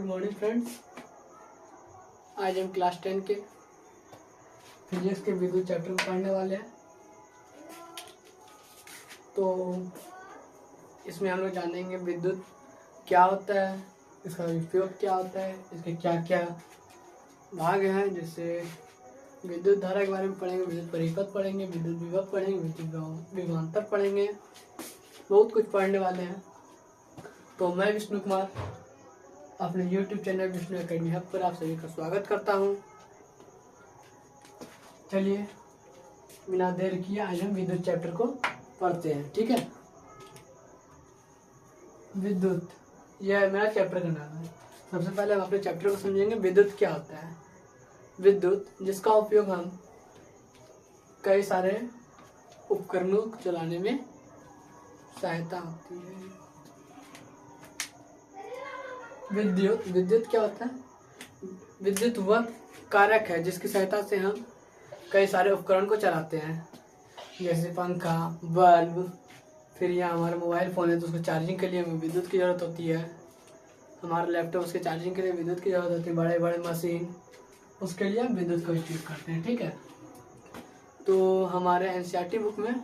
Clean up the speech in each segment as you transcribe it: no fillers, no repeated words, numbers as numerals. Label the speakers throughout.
Speaker 1: Morning friends. आज हम class 10 के फिजिक्स के विद्युत चैप्टर को पढ़ने वाले हैं। तो इसमें हम लोग जानेंगे विद्युत क्या होता है, इसका उपयोग क्या होता है, इसके क्या क्या भाग हैं। जैसे विद्युत धारा के बारे में पढ़ेंगे, विद्युत परिपथ पढ़ेंगे, विद्युत विभव पढ़ेंगे, विद्युत विभवांतर पढ़ेंगे, बहुत कुछ पढ़ने वाले हैं। तो मैं विष्णु कुमार अपने YouTube channel Vishnu academy hub पर आप सभी का स्वागत करता हूं। चलिए बिना देर किए आज हम विद्युत चैप्टर को पढ़ते हैं, ठीक है। विद्युत, यह मेरा चैप्टर का नाम है। सबसे पहले हम अपने चैप्टर को समझेंगे। विद्युत क्या होता है? विद्युत जिसका उपयोग हम कई सारे उपकरणों को चलाने में सहायता होती है। विद्युत क्या होता है? विद्युत वह कारक है जिसकी सहायता से हम कई सारे उपकरण को चलाते हैं, जैसे पंखा, बल्ब, फिर यहाँ हमारा मोबाइल फ़ोन है तो उसको चार्जिंग के लिए हमें विद्युत की ज़रूरत होती है। हमारा लैपटॉप, उसके चार्जिंग के लिए विद्युत की ज़रूरत होती है। बड़े बड़े मशीन, उसके लिए हम विद्युत का उपयोग करते हैं, ठीक है। तो हमारे NCERT बुक में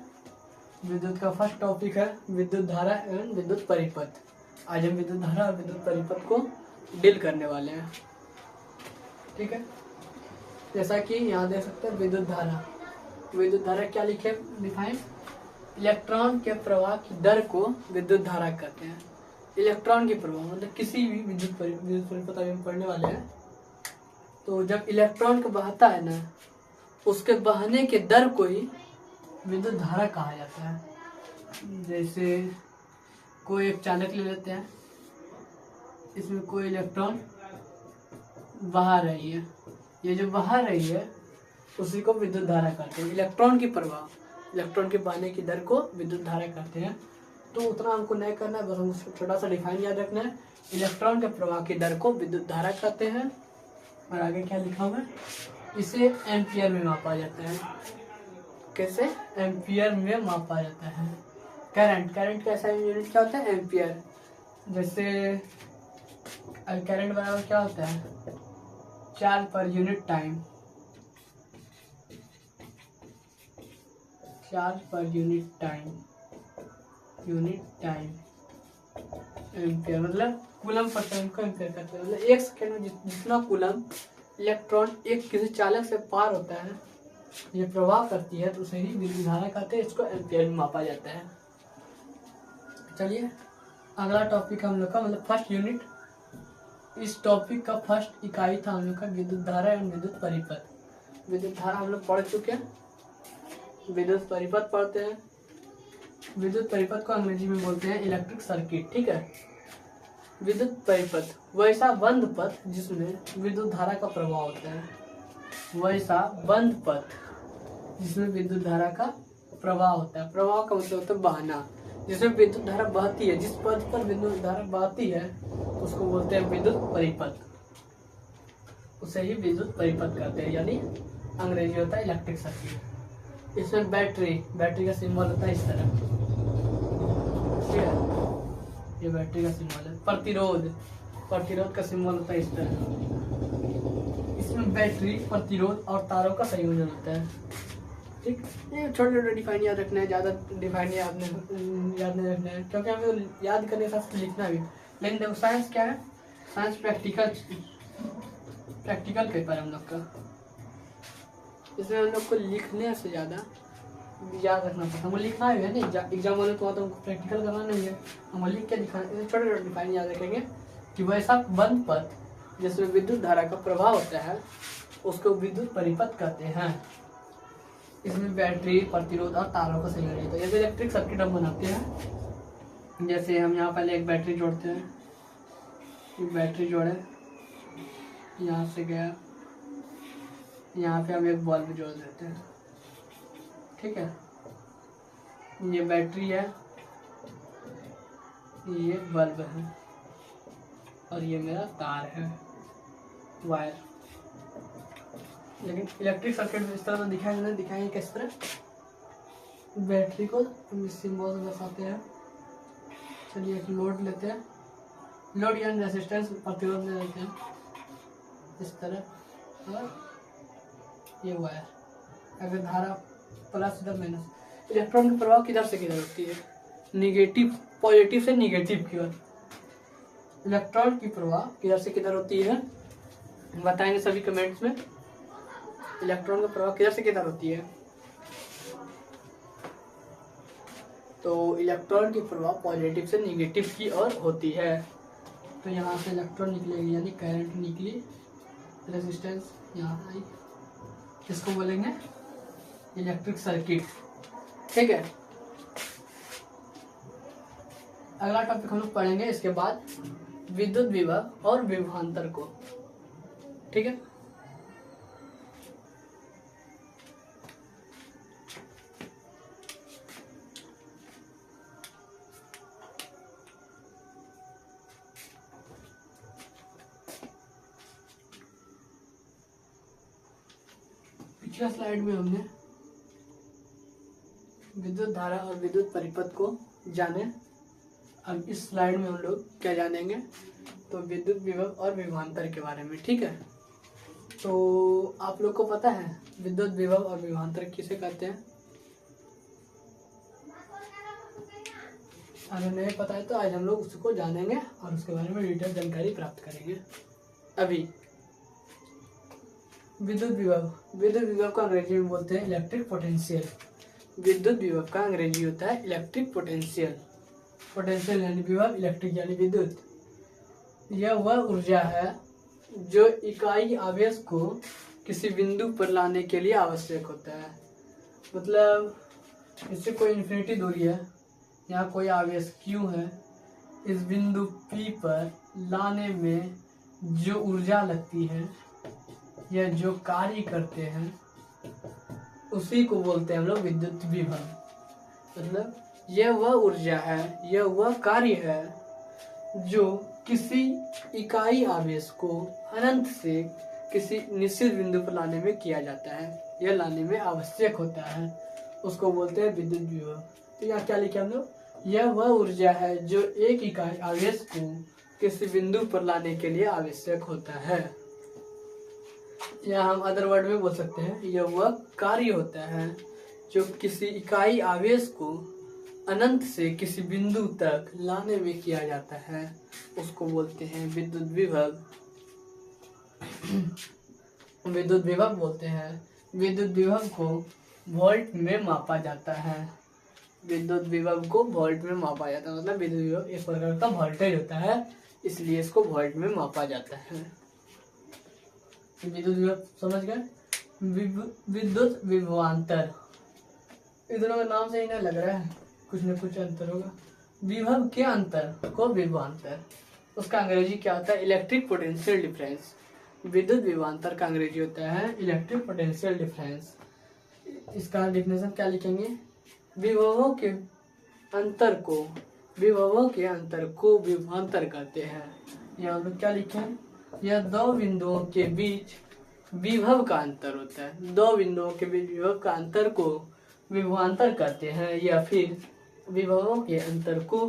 Speaker 1: विद्युत का फर्स्ट टॉपिक है विद्युत धारा एवं विद्युत परिपथ। आज हम विद्युत धारा और विद्युत परिपथ को डील करने वाले हैं, ठीक है। जैसा कि यहाँ देख सकते हैं विद्युत धारा। विद्युत धारा क्या लिखे डिफाइन? इलेक्ट्रॉन के प्रवाह की दर को विद्युत धारा कहते हैं। इलेक्ट्रॉन के प्रवाह मतलब किसी भी विद्युत परिपथ अभी हम पढ़ने वाले हैं। तो जब इलेक्ट्रॉन को बहता है ना, उसके बहने के दर को ही विद्युत धारा कहा जाता है। जैसे कोई एक चालक ले लेते हैं, इसमें कोई इलेक्ट्रॉन बहा रही है, ये जो बहा रही है उसी को विद्युत धारा कहते हैं। इलेक्ट्रॉन की प्रवाह, इलेक्ट्रॉन के बहने की दर को विद्युत धारा कहते हैं। तो उतना हमको नहीं करना है, बस हमको छोटा सा डिफाइन याद रखना है। इलेक्ट्रॉन के प्रवाह की दर को विद्युत धारा कहते हैं। और आगे क्या लिखा हुआ है? इसे एम्पियर में मापा जाता है। कैसे? एम्पियर में मापा जाता है। करंट का ऐसा यूनिट क्या होता है? एम्पियर। जैसे करंट बराबर क्या होता है? Charge per unit time. Charge per unit time ampere मतलब कूलम पर टाइम को एम्पियर करते हैं। मतलब एक सेकेंड में जितना कूलम इलेक्ट्रॉन एक किसी चालक से पार होता है, ये प्रवाह करती है, तो उसे ही विद्युत धारा कहते हैं। इसको एम्पियर में मापा जाता है। चलिए अगला टॉपिक हम लोग का मतलब फर्स्ट यूनिट, इस टॉपिक का फर्स्ट इकाई था हम लोग का विद्युत धारा एवं विद्युत परिपथ। विद्युत धारा हम लोग पढ़ चुके हैं, विद्युत परिपथ पढ़ते हैं। विद्युत परिपथ को अंग्रेजी में बोलते हैं इलेक्ट्रिक सर्किट, ठीक है। विद्युत परिपथ वैसा बंद पथ जिसमें विद्युत धारा का प्रवाह होता है। वैसा बंद पथ जिसमें विद्युत धारा का प्रवाह होता है। प्रवाह का मतलब होता है बहना, जिसमें विद्युत धारा बहती है। जिस पथ पर विद्युत धारा बहती है उसको बोलते हैं विद्युत परिपथ, उसे ही विद्युत परिपथ कहते हैं, यानी अंग्रेजी होता है इलेक्ट्रिक सर्किट। इसमें बैटरी का सिंबल होता है इस तरह, ठीक है। ये बैटरी का सिंबल है। प्रतिरोध का सिंबल होता है इस तरह। इसमें बैटरी, प्रतिरोध और तारों का संयोजन होता है, ठीक। ये छोटे छोटे डिफाइन याद रखना है, ज़्यादा डिफाइन याद नहीं रखना है, क्योंकि हमें याद करने के साथ लिखना भी। लेकिन देखो साइंस क्या है? साइंस प्रैक्टिकल पेपर है हम लोग का। इसमें हम लोग को लिखने से ज़्यादा याद रखना पड़ता है। हमको लिखना है नहीं, एग्जाम वाले तो हमको प्रैक्टिकल करना नहीं है, हमको लिख के दिखाना। छोटे छोटे डिफाइन याद रखेंगे कि वैसा बंद पथ जिसमें विद्युत धारा का प्रभाव होता है उसको विद्युत परिपथ कहते हैं। इसमें बैटरी, प्रतिरोध और तारों का संयोजन होता है। जैसे इलेक्ट्रिक सर्किट हम बनाते हैं, जैसे हम यहाँ पहले एक बैटरी जोड़ते हैं। बैटरी जोड़े, यहाँ से गया, यहाँ पे हम एक बल्ब जोड़ देते हैं, ठीक है। ये बैटरी है, ये बल्ब है, और ये मेरा तार है, वायर। लेकिन इलेक्ट्रिक सर्किट इस तरह तो दिखाएंगे किस तरह? बैटरी को हम इस सिंबल से दर्शाते हैं। चलिए एक लोड लेते हैं, लोड यानी रेजिस्टेंस प्रतिरोध में देते हैं इस तरह, और ये वायर, अगर धारा प्लस इधर माइनस। इलेक्ट्रॉन का प्रवाह किधर से किधर होती है? निगेटिव, पॉजिटिव से निगेटिव की ओर। इलेक्ट्रॉन की प्रवाह किधर से किधर होती है बताएंगे सभी कमेंट्स में। इलेक्ट्रॉन का प्रवाह किधर से किधर होती है? तो इलेक्ट्रॉन की प्रवाह पॉजिटिव से निगेटिव की ओर होती है। तो यहाँ से इलेक्ट्रॉन निकलेगी यानी करंट निकली, रेजिस्टेंस यहाँ आई, इसको बोलेंगे इलेक्ट्रिक सर्किट। ठीक है, अगला टॉपिक हम लोग पढ़ेंगे इसके बाद विद्युत विभव और विभवांतर को। ठीक है, पिछले स्लाइड में हमने विद्युत धारा और विद्युत परिपथ को जाने। अब इस स्लाइड में हम लोग क्या जानेंगे? तो विद्युत विभव और विभवांतर के बारे में। ठीक है, तो आप लोग को पता है विद्युत विभव और विभवांतर किसे कहते हैं? अगर नहीं पता है तो आज हम लोग उसको जानेंगे और उसके बारे में डिटेल जानकारी प्राप्त करेंगे। अभी विद्युत विभव का अंग्रेजी में बोलते हैं इलेक्ट्रिक पोटेंशियल। विद्युत विभव का अंग्रेजी होता है इलेक्ट्रिक पोटेंशियल। पोटेंशियल यानी विभव, इलेक्ट्रिक यानी विद्युत। यह वह ऊर्जा है जो इकाई आवेश को किसी बिंदु पर लाने के लिए आवश्यक होता है। मतलब इससे कोई इन्फिनिटी दूरी है, यहाँ कोई आवेश Q है, इस बिंदु P पर लाने में जो ऊर्जा लगती है या जो कार्य करते हैं उसी को बोलते हैं हम लोग विद्युत विभव। मतलब यह वह ऊर्जा है, यह वह कार्य है जो किसी इकाई आवेश को अनंत से किसी निश्चित बिंदु पर लाने में किया जाता है, यह लाने में आवश्यक होता है, उसको बोलते हैं विद्युत विभव। तो यहाँ क्या लिखे हम लोग? यह वह ऊर्जा है जो एक इकाई आवेश को किसी बिंदु पर लाने के लिए आवश्यक होता है। या हम अदर वर्ड में बोल सकते हैं यह वह कार्य होता है जो किसी इकाई आवेश को अनंत से किसी बिंदु तक लाने में किया जाता है, उसको बोलते हैं विद्युत विभव। विद्युत विभव बोलते हैं। विद्युत विभव को वोल्ट में मापा जाता है। विद्युत विभव को वोल्ट में मापा जाता है, मतलब विद्युत विभव एक प्रकार का वोल्टेज होता है, इसलिए इसको वोल्ट में मापा जाता है। विद्युत विभव समझ गए? विद्युत विभवांतर, इन दोनों का नाम से ही ना लग रहा है कुछ न कुछ अंतर होगा। विभव के अंतर को विभवांतर, उसका अंग्रेजी क्या होता है? Electric potential difference. विद्युत विभवांतर का अंग्रेजी होता है इलेक्ट्रिक पोटेंशियल डिफरेंस। इसका डिफिनेशन क्या लिखेंगे? विभवों के अंतर को विभवांतर कहते हैं। यहाँ हम लोग क्या लिखें? यह दो बिंदुओं के बीच विभव का अंतर होता है। दो बिंदुओं के बीच विभव का अंतर को विभवांतर कहते हैं, या फिर विभवों के अंतर को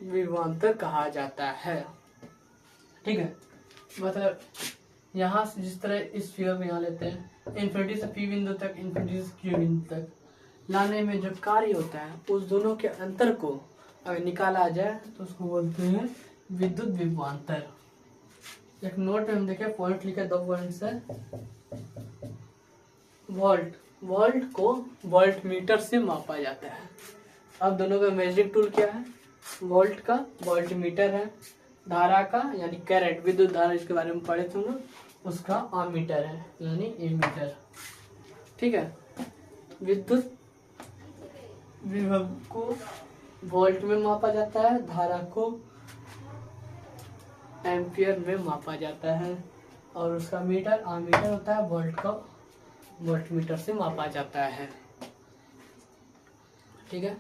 Speaker 1: विभवांतर कहा जाता है। ठीक है, मतलब यहाँ से जिस तरह इस फिगर में यहाँ लेते हैं इन्फिनिटी से P बिंदु तक, इन्फिनिटी से Q बिंदु तक लाने में जो कार्य होता है उस दोनों के अंतर को अगर निकाला जाए तो उसको बोलते हैं विद्युत विभवांतर। एक नोट में हम देखें पॉइंट लिखे, 2 पॉइंट्स है। वोल्ट को वोल्ट मीटर से मापा जाता है। अब दोनों का मेजरिंग टूल क्या है? वोल्ट का वोल्ट मीटर है, धारा का यानी करंट, विद्युत धारा इसके बारे में पढ़े थे हम लोग, उसका आमीटर है यानी एमीटर। ठीक है, विद्युत विभव को वोल्ट में मापा जाता है, धारा को एम्पियर में मापा जाता है, और उसका मीटर आमीटर होता है, वोल्ट का वोल्ट मीटर से मापा जाता है। ठीक है।